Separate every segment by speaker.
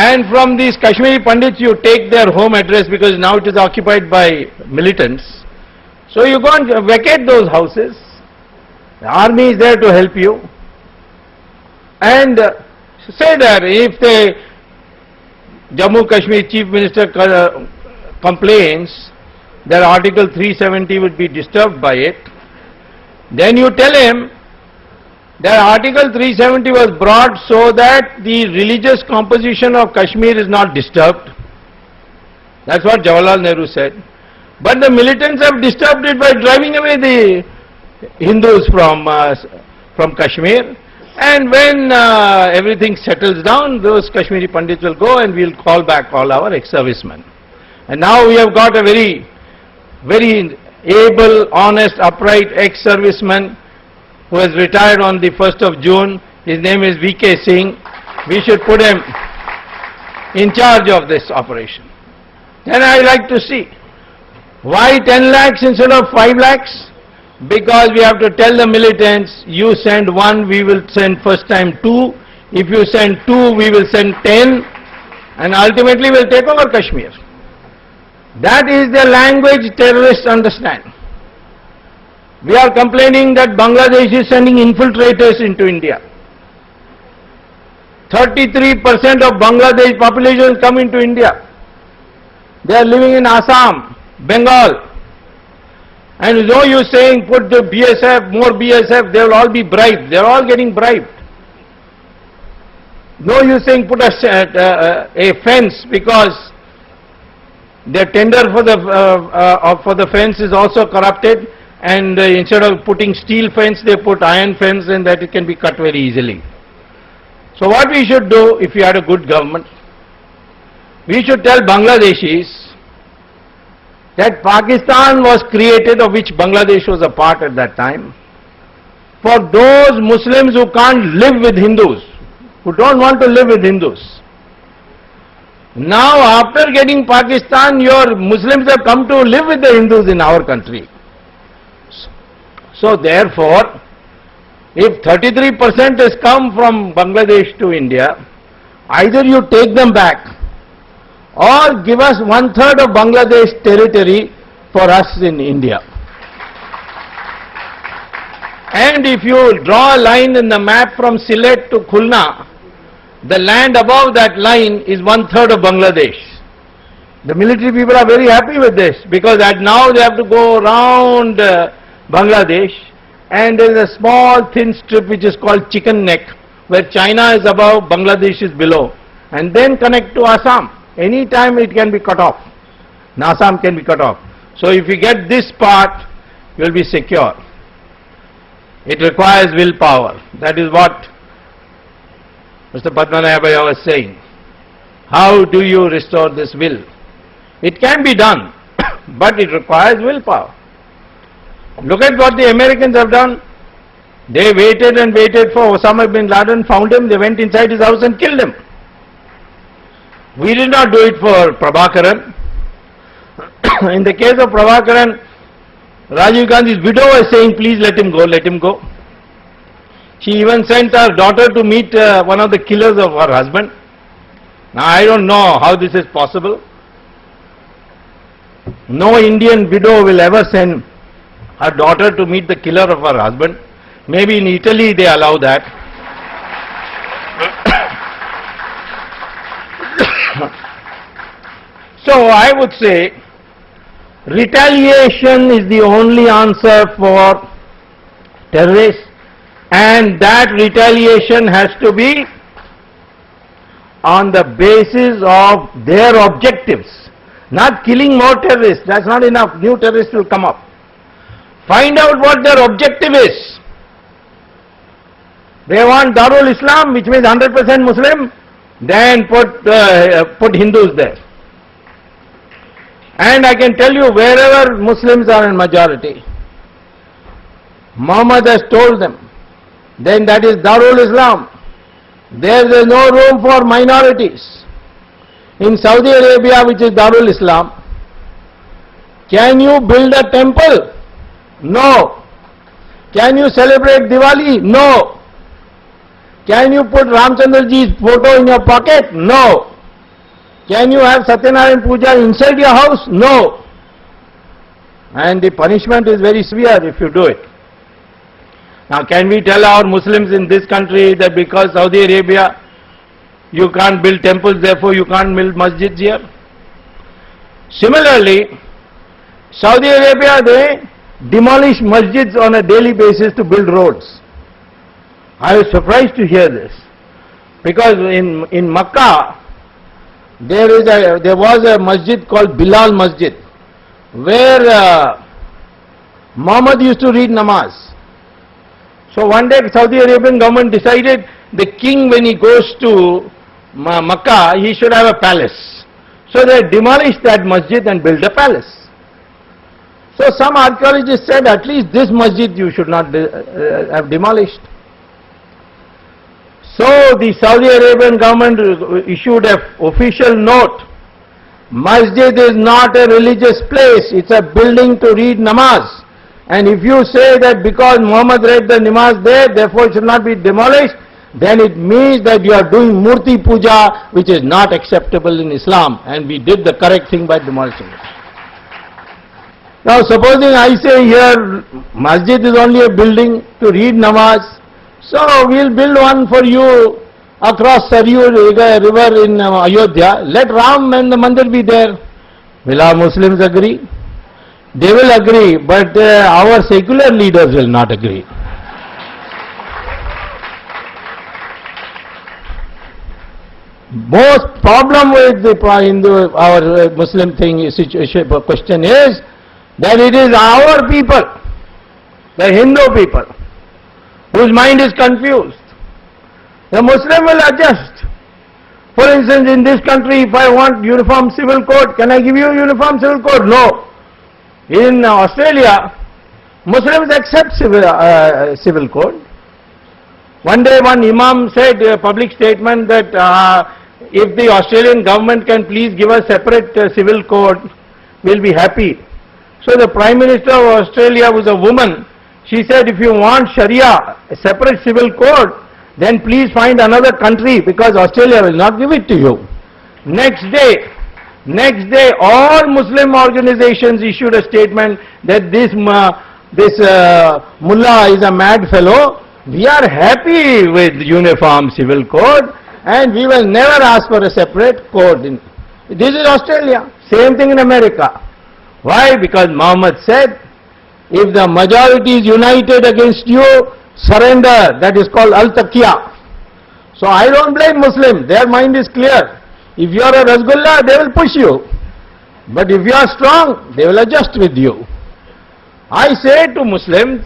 Speaker 1: And from these Kashmiri Pandits you take their home address because now it is occupied by militants. So you go and vacate those houses. The army is there to help you. And say that if the Jammu Kashmir Chief Minister complains that Article 370 would be disturbed by it, then you tell him that Article 370 was brought so that the religious composition of Kashmir is not disturbed. That's what Jawaharlal Nehru said. But the militants have disturbed it by driving away the Hindus from Kashmir. And when everything settles down, those Kashmiri Pandits will go and we'll call back all our ex-servicemen. And now we have got a very, very able, honest, upright ex-serviceman who has retired on the 1st of June. His name is V.K. Singh. We should put him in charge of this operation. Then I like to see, why 10 lakhs instead of 5 lakhs? Because we have to tell the militants, you send 1, we will send first time 2. If you send 2, we will send 10. And ultimately we'll take over Kashmir. That is the language terrorists understand. We are complaining that Bangladesh is sending infiltrators into India. 33% of Bangladesh population come into India. They are living in Assam, Bengal. And though you are saying put the BSF, more BSF, they will all be bribed. They are all getting bribed. No use saying put a fence because the tender for the fence is also corrupted, and instead of putting steel fence they put iron fence, and that it can be cut very easily. So what we should do if we had a good government, we should tell Bangladeshis that Pakistan was created, of which Bangladesh was a part at that time, for those Muslims who can't live with Hindus, who don't want to live with Hindus. Now after getting Pakistan, your Muslims have come to live with the Hindus in our country. So therefore, if 33% has come from Bangladesh to India, either you take them back or give us 1/3 of Bangladesh territory for us in India. And if you draw a line in the map from Sylhet to Khulna, the land above that line is 1/3 of Bangladesh. The military people are very happy with this because now they have to go around Bangladesh, and there is a small thin strip which is called Chicken Neck, where China is above, Bangladesh is below, and then connect to Assam. Any time it can be cut off. Assam can be cut off. So if you get this part, you will be secure. It requires willpower. That is what Mr. Padmanabhaya was saying. How do you restore this will? It can be done, but it requires willpower. Look at what the Americans have done. They waited and waited for Osama bin Laden, found him, they went inside his house and killed him. We did not do it for Prabhakaran. In the case of Prabhakaran, Rajiv Gandhi's widow was saying, please let him go, let him go. She even sent her daughter to meet one of the killers of her husband. Now I don't know how this is possible. No Indian widow will ever send her daughter to meet the killer of her husband. Maybe in Italy they allow that. So I would say retaliation is the only answer for terrorists, and that retaliation has to be on the basis of their objectives, not killing more terrorists. That's not enough. New terrorists will come up. Find out what their objective is. They want Darul Islam, which means 100% Muslim, then put Hindus there. And I can tell you, wherever Muslims are in majority, Muhammad has told them, then that is Darul Islam. There is no room for minorities. In Saudi Arabia, which is Darul Islam, can you build a temple? No. Can you celebrate Diwali? No. Can you put Ramchandra ji's photo in your pocket? No. Can you have Satyanarayana Puja inside your house? No. And the punishment is very severe if you do it. Now can we tell our Muslims in this country that because Saudi Arabia you can't build temples, therefore you can't build masjids here? Similarly, Saudi Arabia, they demolish masjids on a daily basis to build roads. I was surprised to hear this, because in Makkah there was a masjid called Bilal Masjid, where Muhammad used to read namaz. So one day Saudi Arabian government decided the king, when he goes to Makkah, he should have a palace. So they demolished that masjid and built a palace. So some archaeologists said at least this masjid you should not have demolished. So the Saudi Arabian government issued an official note. Masjid is not a religious place, it's a building to read namaz. And if you say that because Muhammad read the namaz there, therefore it should not be demolished, then it means that you are doing murti puja, which is not acceptable in Islam, and we did the correct thing by demolishing it. Now supposing I say here, masjid is only a building to read namaz, so we'll build one for you across Saryu river in Ayodhya. Let Ram and the mandir be there. Will our Muslims agree? They will agree, but our secular leaders will not agree. Most problem with our Muslim question is that it is our people, the Hindu people, whose mind is confused. The Muslim will adjust. For instance, in this country, if I want uniform civil code, can I give you uniform civil code? No. In Australia, Muslims accept civil code. One day one imam said a public statement that if the Australian government can please give us separate civil code, we'll be happy. So the Prime Minister of Australia was a woman. She said, if you want Sharia, a separate civil code, then please find another country, because Australia will not give it to you. Next day, all Muslim organizations issued a statement that this mullah is a mad fellow. We are happy with uniform civil code and we will never ask for a separate code. This is Australia. Same thing in America. Why? Because Muhammad said, if the majority is united against you, surrender. That is called al-taqiyya. So I don't blame Muslims. Their mind is clear. If you are a Rasgullah, they will push you. But if you are strong, they will adjust with you. I say to Muslims,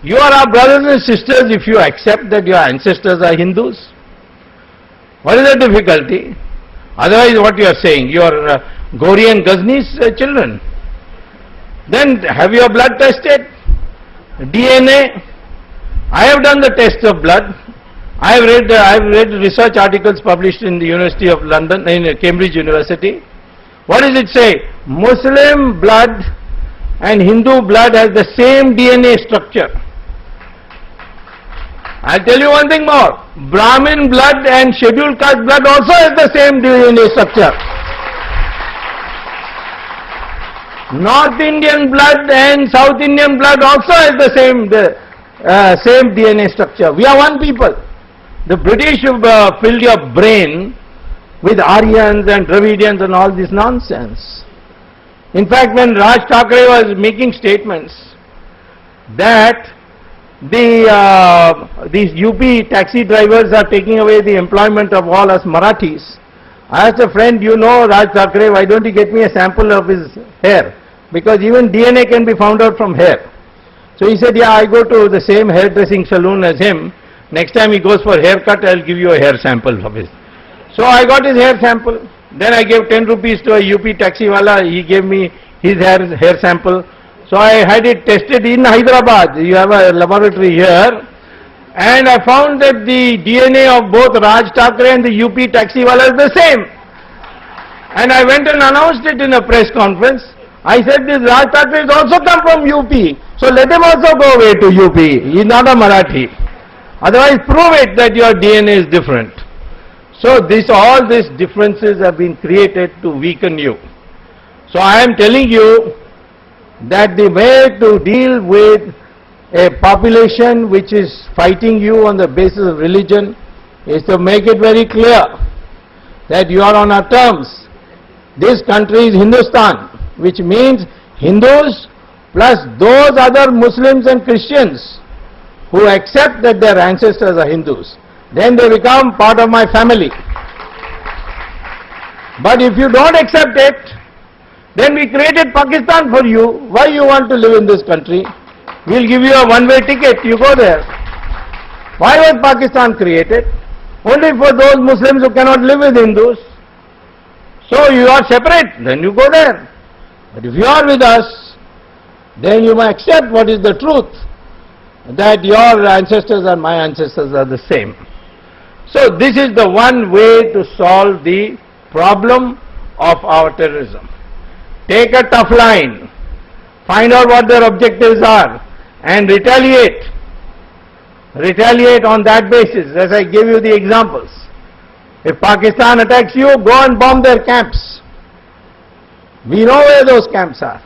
Speaker 1: you are our brothers and sisters if you accept that your ancestors are Hindus. What is the difficulty? Otherwise, what you are saying, you are Gauri and Ghazni's children. Then have your blood tested? DNA? I have done the test of blood. I have read research articles published in the University of London, in Cambridge University. What does it say? Muslim blood and Hindu blood has the same DNA structure. I'll tell you one thing more. Brahmin blood and scheduled caste blood also has the same DNA structure. North Indian blood and South Indian blood also has the same DNA structure. We are one people. The British have filled your brain with Aryans and Dravidians and all this nonsense. In fact, when Raj Thackeray was making statements that these UP taxi drivers are taking away the employment of all us Marathis, I asked a friend, you know Raj Thackeray, why don't you get me a sample of his hair? Because even DNA can be found out from hair. So he said, yeah, I go to the same hairdressing salon as him. Next time he goes for haircut, I'll give you a hair sample of his. So I got his hair sample. Then I gave 10 rupees to a UP taxi wala. He gave me his hair sample. So I had it tested in Hyderabad. You have a laboratory here. And I found that the DNA of both Raj Thackeray and the UP taxi wala is the same. And I went and announced it in a press conference. I said, this Raj Thackeray has also come from UP. So let him also go away to UP. He is not a Marathi. Otherwise prove it that your DNA is different. So all these differences have been created to weaken you. So I am telling you that the way to deal with a population which is fighting you on the basis of religion is to make it very clear that you are on our terms. This country is Hindustan, which means Hindus plus those other Muslims and Christians who accept that their ancestors are Hindus. Then they become part of my family. But if you don't accept it, then we created Pakistan for you. Why you want to live in this country? We'll give you a one-way ticket, you go there. Why was Pakistan created? Only for those Muslims who cannot live with Hindus. So you are separate, then you go there. But if you are with us, then you may accept what is the truth, that your ancestors and my ancestors are the same. So this is the one way to solve the problem of our terrorism. Take a tough line, find out what their objectives are and retaliate. Retaliate on that basis, as I gave you the examples. If Pakistan attacks you, go and bomb their camps. We know where those camps are.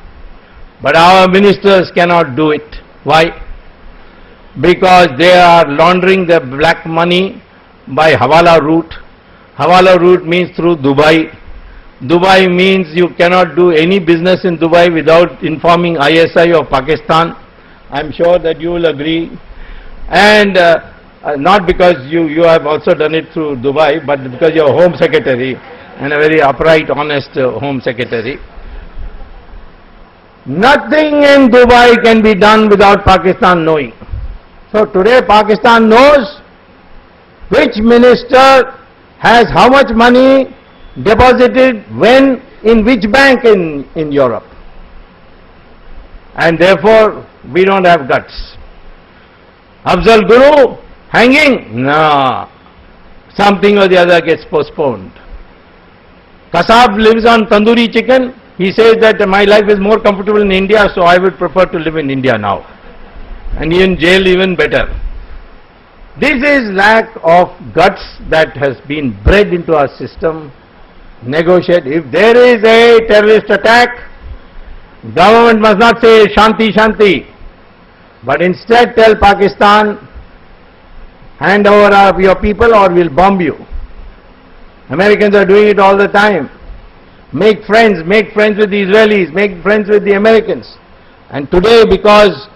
Speaker 1: But our ministers cannot do it. Why? Because they are laundering the black money by Hawala route. Hawala route means through Dubai. Dubai means you cannot do any business in Dubai without informing ISI of Pakistan. I'm sure that you will agree. And not because you have also done it through Dubai, but because you are Home Secretary and a very upright, honest Home Secretary. Nothing in Dubai can be done without Pakistan knowing. So today Pakistan knows which minister has how much money deposited when in which bank in Europe. And therefore we don't have guts. Afzal Guru hanging? No. Something or the other gets postponed. Kasab lives on tandoori chicken. He says that my life is more comfortable in India, so I would prefer to live in India now. And in jail even better. This is lack of guts that has been bred into our system. Negotiate. If there is a terrorist attack, government must not say Shanti, Shanti. But instead tell Pakistan, hand over your people or we'll bomb you. Americans are doing it all the time. Make friends with the Israelis, make friends with the Americans. And today, because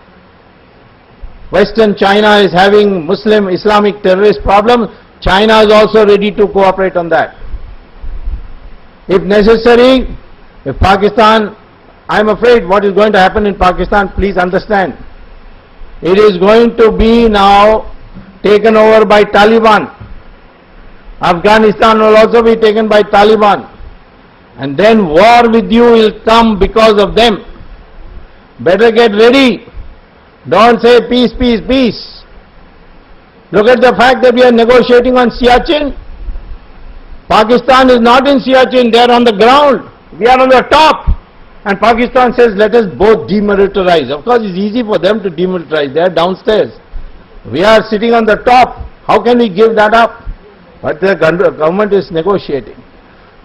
Speaker 1: Western China is having Muslim Islamic terrorist problems, China is also ready to cooperate on that. If necessary, if Pakistan, I'm afraid what is going to happen in Pakistan, please understand. It is going to be now taken over by Taliban. Afghanistan will also be taken by Taliban. And then war with you will come because of them. Better get ready. Don't say peace, peace, peace. Look at the fact that we are negotiating on Siachen. Pakistan is not in Siachen, they are on the ground. We are on the top. And Pakistan says, let us both demilitarize. Of course, it's easy for them to demilitarize. They are downstairs. We are sitting on the top. How can we give that up? But the government is negotiating.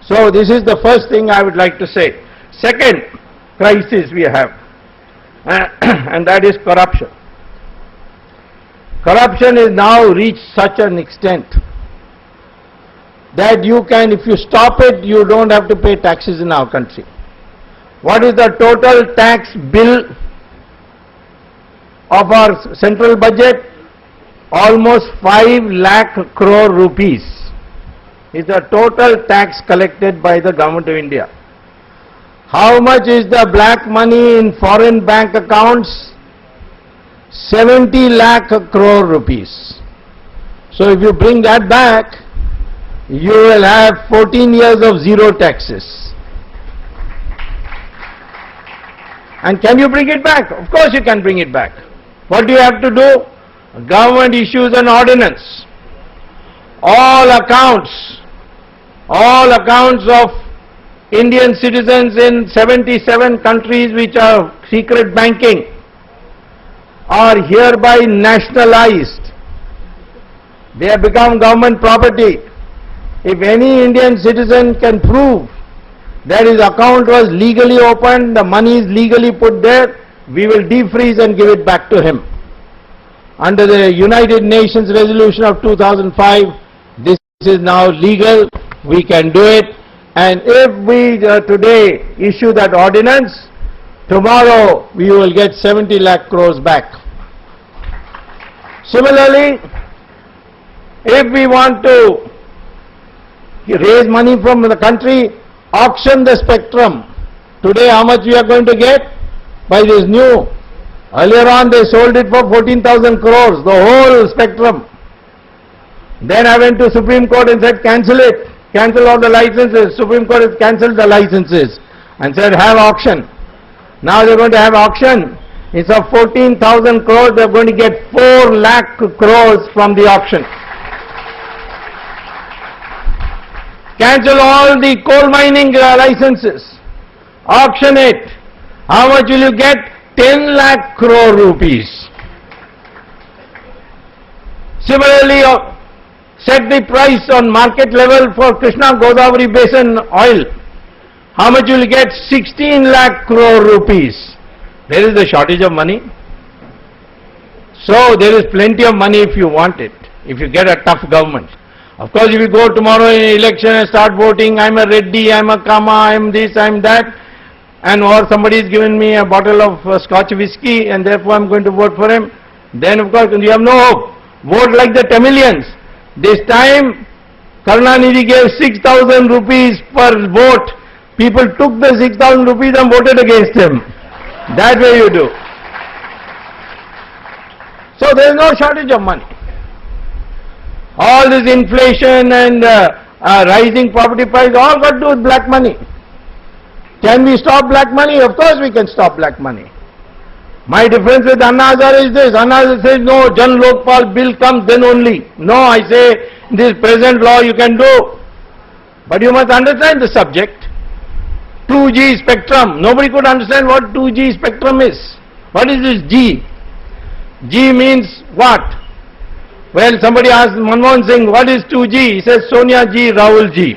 Speaker 1: So this is the first thing I would like to say. Second crisis we have, and that is corruption. Corruption is now reached such an extent that you can, if you stop it, you don't have to pay taxes in our country. What is the total tax bill of our central budget? Almost 5 lakh crore rupees is the total tax collected by the government of India. How much is the black money in foreign bank accounts? 70 lakh crore rupees. So if you bring that back, you will have 14 years of zero taxes. And can you bring it back? Of course you can bring it back. What do you have to do? Government issues an ordinance. All accounts of Indian citizens in 77 countries which are secret banking are hereby nationalized. They have become government property. if any Indian citizen can prove that his account was legally opened, the money is legally put there, we will defreeze and give it back to him. Under the United Nations resolution of 2005, this is now legal, we can do it, and if we today issue that ordinance, tomorrow we will get 70 lakh crores back. Similarly, if we want to raise money from the country, auction the spectrum. Today how much we are going to get? By this new. Earlier on they sold it for 14,000 crores, the whole spectrum. Then I went to Supreme Court and said cancel it, cancel all the licenses. Supreme Court has cancelled the licenses and said have auction. Now they are going to have auction. Instead of 14,000 crores, they are going to get 4 lakh crores from the auction. Cancel all the coal mining licenses. Auction it. How much will you get? 10 lakh crore rupees. Similarly, set the price on market level for Krishna Godavari Basin oil. How much will you get? 16 lakh crore rupees. There is a shortage of money. So there is plenty of money if you want it, if you get a tough government. Of course, if you go tomorrow in election and start voting, I'm a Reddy, I'm a Kama, I'm this, I'm that, and or somebody is giving me a bottle of Scotch whiskey and therefore I'm going to vote for him, then of course you have no hope. Vote like the Tamilians. This time, Karunanidhi gave 6,000 rupees per vote. People took the 6,000 rupees and voted against him. That way you do. So there is no shortage of money. All this inflation and rising property price, all got to do with black money. Can we stop black money? Of course we can stop black money. My difference with Anna Hazare is this. Anna Hazare says, no, Jan Lokpal bill comes then only. No, I say, this present law you can do. But you must understand the subject. 2G spectrum. Nobody could understand what 2G spectrum is. What is this G? G means what? Well, somebody asked Manmohan Singh, what is 2G? He says Sonia G, Rahul G.